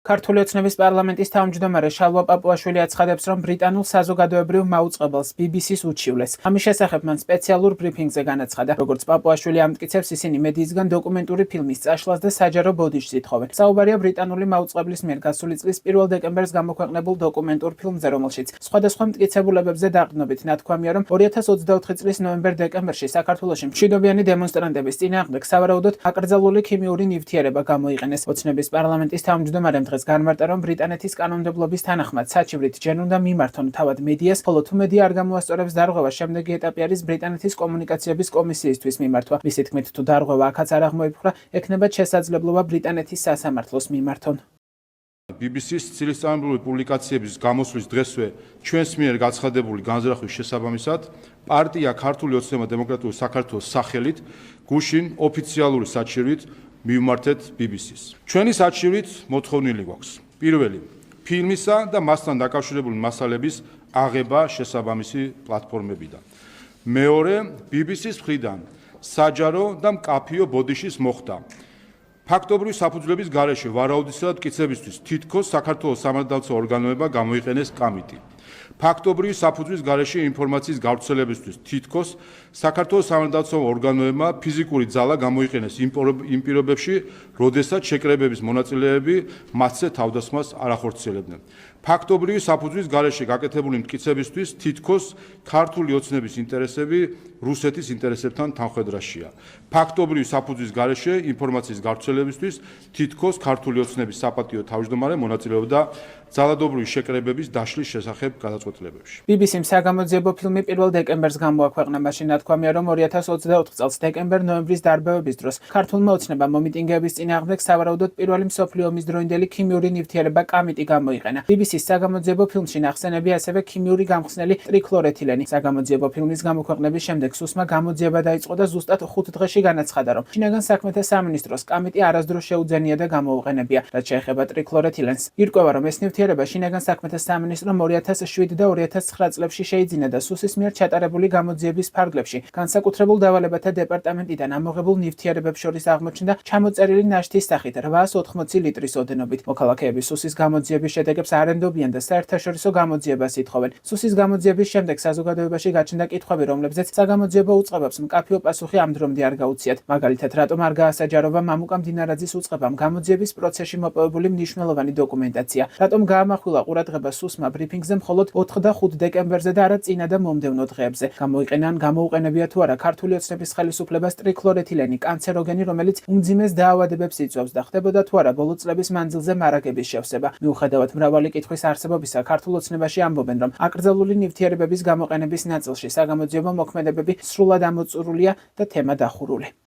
ქართული ოცნების პარლამენტის თავმჯდომარე შალვა პაპუაშვილი აცხადებს, რომ ბრიტანულ საზოგადოებრივ მაუწყებელს BBC-ს უჩივლეს. ამის შესახებ მან სპეციალურ ბრიფინგზე განაცხადა. როგორც პაპუაშვილი ამტკიცებს, ისინი მედიისგან დოკუმენტური ფილმის წაშლას და საჯარო ბოდიშს ითხოვენ. საუბარია ბრიტანული მაუწყებლის მიერ გასული წლის 1 დეკემბერს გამოქვეყნებულ დოკუმენტურ ფილმზე, რომელშიც სხვადასხვა მტკიცებულებებზე დაყრდნობით ნათქვამია, რომ 2024 წლის ნოემბერ-დეკემბერში საქართველოში მშვიდობიანი დემონსტრანტების წინააღმდეგ სავარაუდოდ აკრძალული ქიმიური ნივთიერება გამოიყენეს. ოცნების პარლამენტის თავმჯდომარემ დღეს განმარტა, რომ ბრიტანეთის კანონმდებლობის თანახმად საჩივრით ჯერ უნდა მიმართონ თავად მედიას, ხოლო თუ მედია არ გამოასწორებს დარღვევა, შემდეგი ეტაპი არის ბრიტანეთის კომუნიკაციების კომისიისთვის მიმართვა. მისი თქმით, თუ დარღვევა აქაც არ აღმოიფხვრა, ექნება შესაძლებლობა ბრიტანეთის სასამართლოს მიმართონ. BBC-ს ცილისწამებული პუბლიკაციების გამოსვლის დღესვე ჩვენს მიერ გაცხადებული განზრახვის შესაბამისად პარტია ქართული ოცნება დემოკრატიული საქართველოს სახელით გუშინ ოფიციალური საჩივრით მივმართეთ BBC-ს. ჩვენი საჩივრით მოთხოვნილი გვაქვს. პირველი, ფილმისა და მასთან დაკავშირებული მასალების აღება შესაბამისი პლატფორმებიდან. მეორე, BBC-ს მხრიდან საჯარო და მკაფიო ბოდიშის მოხდა. ფაქტობრივი საფუძვლების გარეშე ვარაუდისა და მტკიცებისთვის თითქოს საქართველოს სამართალდამცავ ორგანოებმა გამოიყენეს კამიტი. ფაქტობრივი საფუძვლის გარეშე ინფორმაციის გავრცელებისთვის თითქოს საქართველოს სამართალდამცავ ორგანოებმა ფიზიკური ძალა გამოიყენეს იმ პირობებში, როდესაც შეკრებების მონაწილეები მასზე თავდასხმას არ ახორციელებდნენ. ფაქტობრივი საფუძვლის გარეშე გაკეთებული მტკიცებისთვის თითქოს ქართული ოცნების ინტერესები რუსეთის ინტერესებთან თანხვედრაშია. ფაქტობრივი საფუძვლის გარეშე ინფორმაციის გავრცელებისთვის თითქოს ქართული ოცნების საპატიო თავმჯდომარე მონაწილეობდა ძალადობრივი შეკრებების დაშლის შესახებ გადაწყვეტილებებში. BBC-მ საგამოძიებო ფილმი 1 დეკემბერს გამოაქვეყნა. მაშინ ნათქვამია, რომ 2024 წელს დეკემბერ-ნოემბრის დარბევების დროს ქართულმა ოცნებამ მომიტინგეების წინააღმდეგ სავარაუდოდ პირველი მსოფლიო ომის დროინდელი ქიმიური ნივთიერება კამიტი გამოიყენა. BBC-ს საგამოძიებო ფილმში ნახსენებია ასევე ქიმიური გამხსნელი ტრიქლორეთილენი. საგამოძიებო ფილმის გამოქვეყნების შემდეგ სუსმა გამოძიება დაიწყო და ზუსტად 5 დღეში განაცხადა, რომ შინაგან საქმეთა სამინისტროს კამიტი არასდროს შეუძენია და გამოუყენებია. რაც შეეხება ტრიქლორეთილენს, ირკვევა, რომ ეს ნივთიერება შინაგან საქმეთა სამინისტრომ 2007 და 2009 წლებში შეიძინა და სუსის მიერ ჩატარებული გამოძიების ფარგლებში განსაკუთრებულ დავალებათა დეპარტამენტიდან ამოღებულ ნივთიერებებს შორის აღმოჩნდა ჩამოწერილი ნაშთის სახით 880 ლიტრის ოდენობით. მოქალაქეები სუსის გამოძიების შედეგებს არ ენდობიან და საერთაშორისო გამოძიებას ითხოვენ. სუსის გამოძიების შემდეგ საზოგადოებაში გაჩნდა კითხვები, რომლებზეც საგამოძიებო უწყებებს მკაფიო პასუხი ამ დრომდე არ გაუციათ. მაგალითად, რატომ არ გაასაჯაროვა მამუკა მდინარაძის უწყებამ გამოძიების პროცესში მოპოვებული მნიშვნელოვანი დოკუმენტაცია? რატომ გაამახვილა ყურადღება სუსმა ბრიფინგზე მხოლოდ 4 და 5 დეკემბერზე და არა წინა და მომდევნო დღეებზე? გამოიყენა ან გამოუყენებია თუ არა ქართული ოცნების ხელისუფლებას ტრიქლორეთილენი, კანცეროგენი, რომელიც უმძიმეს დაავადებებს იწვევს და ხდებოდა თუ არა ბოლო წლების მანძილზე მარაგების შევსება? მიუხედავად მრავალი კითხვის არსებობისა, ქართულ ოცნებაში ამბობენ, რომ აკრძალული ნივთიერებების გამოყენების ნაწილში საგამოძიებო მოქმედებები სრულად ამოწურულია და თემა დახურული.